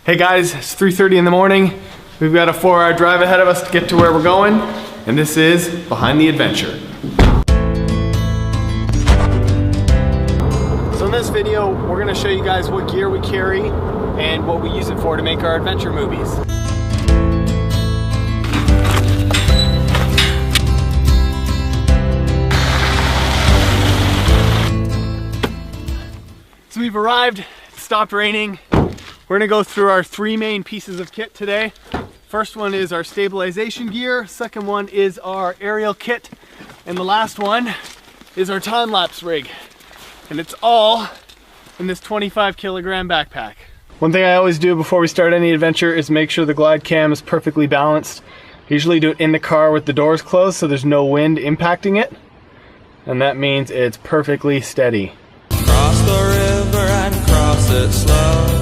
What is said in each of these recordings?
Hey guys, it's 3:30 in the morning. We've got a 4-hour drive ahead of us to get to where we're going, and this is Behind the Adventure. So in this video, we're gonna show you guys what gear we carry and what we use it for to make our adventure movies. So we've arrived, it stopped raining. We're gonna go through our 3 main pieces of kit today. First one is our stabilization gear, second one is our aerial kit, and the last one is our time-lapse rig. And it's all in this 25 kilogram backpack. One thing I always do before we start any adventure is make sure the glide cam is perfectly balanced. I usually do it in the car with the doors closed so there's no wind impacting it. And that means it's perfectly steady. Cross the river and cross it slow.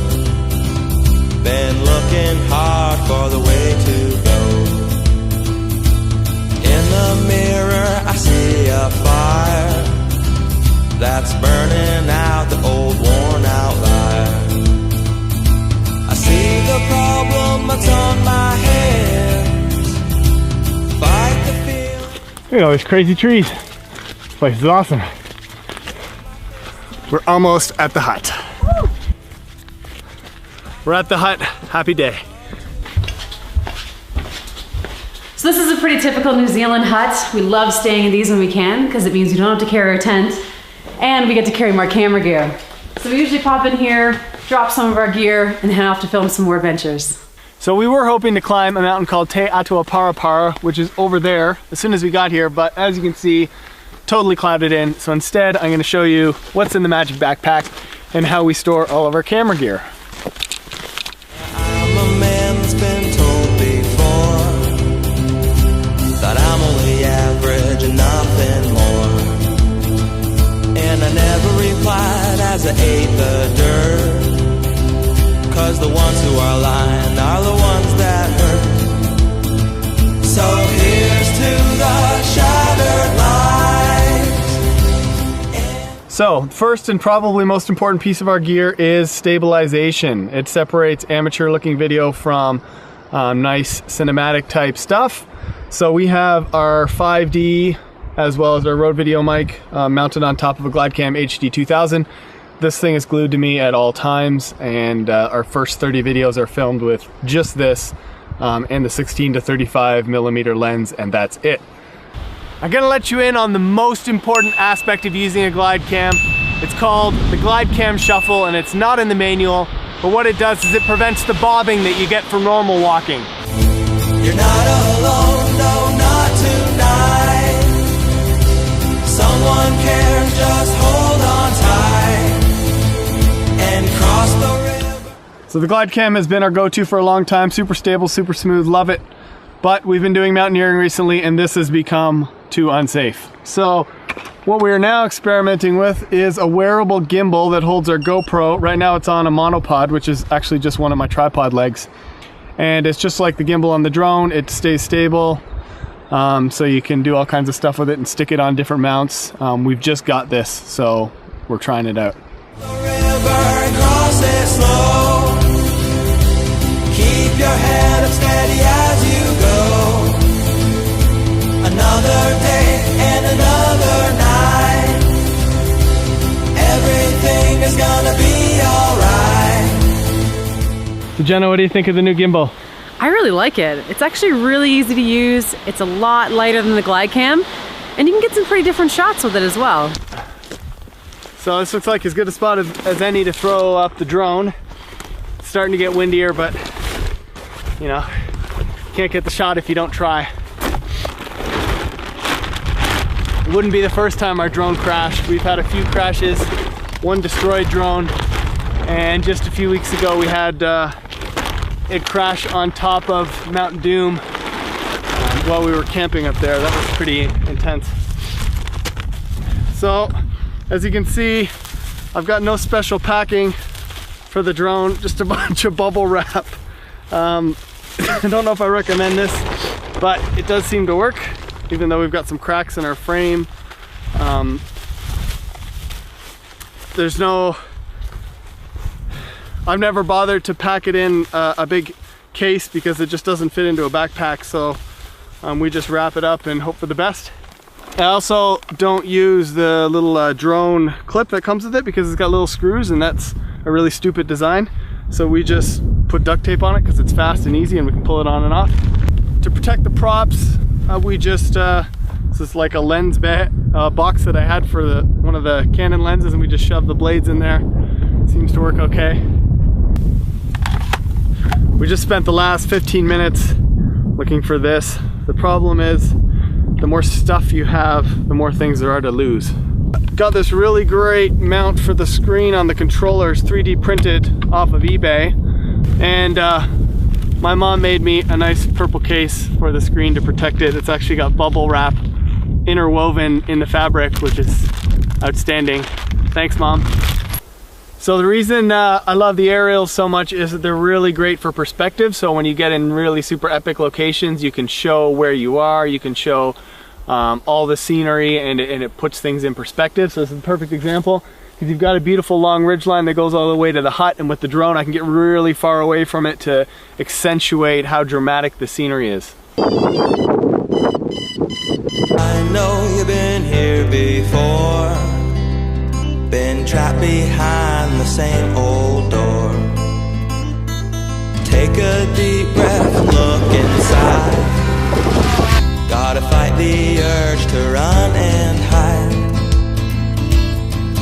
Been looking hard for the way to go. In the mirror I see a fire that's burning out the old worn out life. I see the problem that's on my hands. Fight the feeling. Look at all these crazy trees. This place is awesome. We're almost at the hut. Woo! We're at the hut. Happy day. So this is a pretty typical New Zealand hut. We love staying in these when we can because it means we don't have to carry our tent and we get to carry more camera gear. So we usually pop in here, drop some of our gear, and head off to film some more adventures. So we were hoping to climb a mountain called Te Atua Parapara, which is over there as soon as we got here, but as you can see, totally clouded in. So instead, I'm going to show you what's in the magic backpack and how we store all of our camera gear. I'm a man that's been told before that I'm only average and nothing more. And I never replied as I ate the dirt, 'cause the ones who are lying are the ones that hurt. So here's to the shattered lives. So first and probably most important piece of our gear is stabilization. It separates amateur looking video from nice cinematic type stuff. So we have our 5D as well as our Rode video mic mounted on top of a GlideCam HD 2000. This thing is glued to me at all times, and our first 30 videos are filmed with just this and the 16 to 35 millimeter lens, and that's it. I'm gonna let you in on the most important aspect of using a GlideCam. It's called the GlideCam Shuffle, and it's not in the manual, but what it does is it prevents the bobbing that you get from normal walking. You're not alone, no, not tonight. Someone cares, just hold on tight and cross the river. So the GlideCam has been our go-to for a long time. Super stable, super smooth, love it. But we've been doing mountaineering recently and this has become too unsafe. So what we are now experimenting with is a wearable gimbal that holds our GoPro. Right now it's on a monopod, which is actually just one of my tripod legs. And it's just like the gimbal on the drone, it stays stable. So you can do all kinds of stuff with it and stick it on different mounts. We've just got this, so we're trying it out. The river, cross it slow. Keep your head up steady as you go. Another day and another night. Everything is gonna be alright. So Jenna, what do you think of the new gimbal? I really like it. It's actually really easy to use. It's a lot lighter than the GlideCam, and you can get some pretty different shots with it as well. So this looks like as good a spot as any to throw up the drone. It's starting to get windier, but you know, can't get the shot if you don't try. It wouldn't be the first time our drone crashed. We've had a few crashes, one destroyed drone, and just a few weeks ago we had it crash on top of Mount Doom while we were camping up there. That was pretty intense. So as you can see, I've got no special packing for the drone, just a bunch of bubble wrap. I don't know if I recommend this, but it does seem to work, even though we've got some cracks in our frame. There's no I've never bothered to pack it in a big case because it just doesn't fit into a backpack, so we just wrap it up and hope for the best. I also don't use the little drone clip that comes with it because it's got little screws, and that's a really stupid design. So we just put duct tape on it because it's fast and easy and we can pull it on and off. To protect the props, we just, this is like a lens box that I had for one of the Canon lenses, and we just shoved the blades in there. Seems to work okay. We just spent the last 15 minutes looking for this. The problem is, the more stuff you have, the more things there are to lose. Got this really great mount for the screen on the controllers, 3D printed off of eBay. And my mom made me a nice purple case for the screen to protect it. It's actually got bubble wrap interwoven in the fabric, which is outstanding. Thanks, Mom. So the reason I love the aerials so much is that they're really great for perspective. So when you get in really super epic locations, you can show where you are, you can show all the scenery, and it puts things in perspective. So this is a perfect example, because you've got a beautiful long ridgeline that goes all the way to the hut, and with the drone I can get really far away from it to accentuate how dramatic the scenery is. I know you've been here before, been trapped behind the same old door. Take a deep breath and look inside. Gotta fight the urge to run and hide.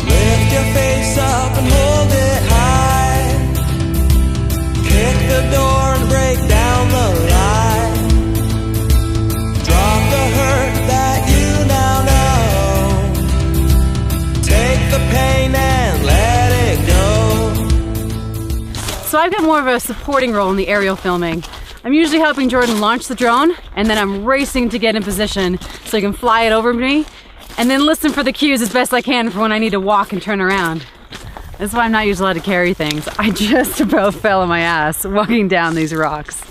Lift your face up and hold it high. Kick the door and break down the lie. Drop the hurt that you now know. Take the pain and let it go. So I've got more of a supporting role in the aerial filming. I'm usually helping Jordan launch the drone, and then I'm racing to get in position so he can fly it over me, and then listen for the cues as best I can for when I need to walk and turn around. That's why I'm not usually allowed to carry things. I just about fell on my ass walking down these rocks.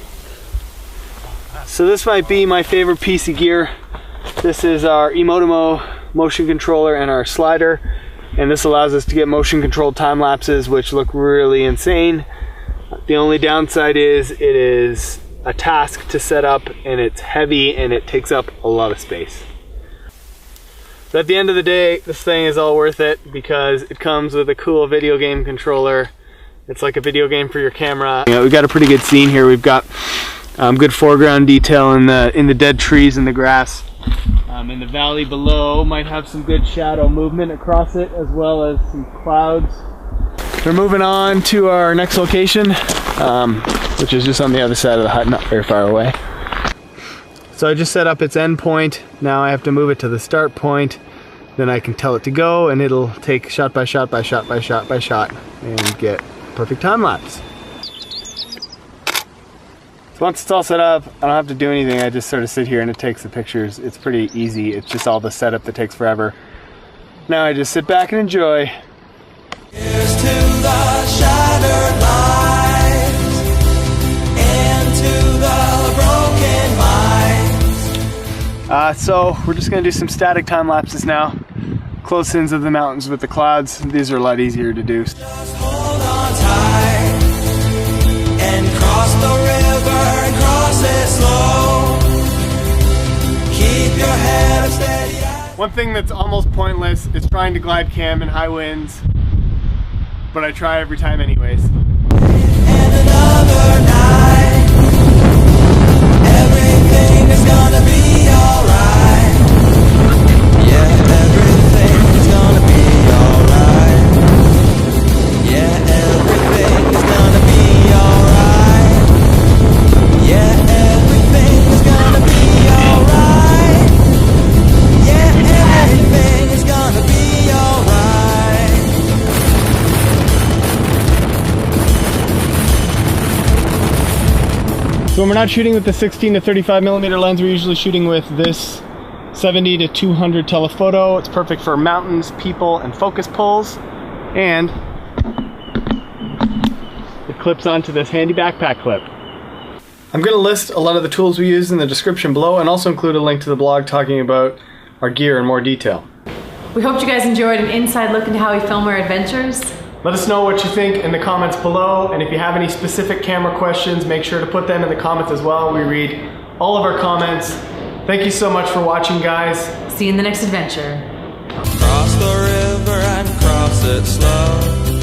So this might be my favorite piece of gear. This is our Emotimo motion controller and our slider, and this allows us to get motion controlled time lapses which look really insane. The only downside is it is a task to set up, and it's heavy and it takes up a lot of space. But at the end of the day, this thing is all worth it because it comes with a cool video game controller. It's like a video game for your camera. You know, we've got a pretty good scene here. We've got good foreground detail in the dead trees and the grass. In the valley below might have some good shadow movement across it, as well as some clouds. We're moving on to our next location, which is just on the other side of the hut, not very far away. So I just set up its end point. Now I have to move it to the start point. Then I can tell it to go, and it'll take shot by shot by shot by shot by shot and get perfect time lapse. So once it's all set up, I don't have to do anything. I just sort of sit here and it takes the pictures. It's pretty easy. It's just all the setup that takes forever. Now I just sit back and enjoy. Here's to the shattered lives and to the broken minds. So we're just gonna do some static time lapses now. Close-ins of the mountains with the clouds. These are a lot easier to do. Just hold on tight and cross the river and cross it slow. Keep your head up steady. One thing that's almost pointless is trying to glide cam in high winds, but I try every time anyways. And another night, everything is gonna be alright. Yeah, everything is gonna be alright. Yeah, everything is gonna be alright. Yeah, everything is gonna be alright. Yeah, everything is gonna be alright. So when we're not shooting with the 16 to 35 millimeter lens, we're usually shooting with this 70 to 200 telephoto. It's perfect for mountains, people, and focus pulls. And it clips onto this handy backpack clip. I'm going to list a lot of the tools we use in the description below, and also include a link to the blog talking about our gear in more detail. We hope you guys enjoyed an inside look into how we film our adventures. Let us know what you think in the comments below, and if you have any specific camera questions, make sure to put them in the comments as well. We read all of our comments. Thank you so much for watching, guys. See you in the next adventure. Cross the river and cross it slow.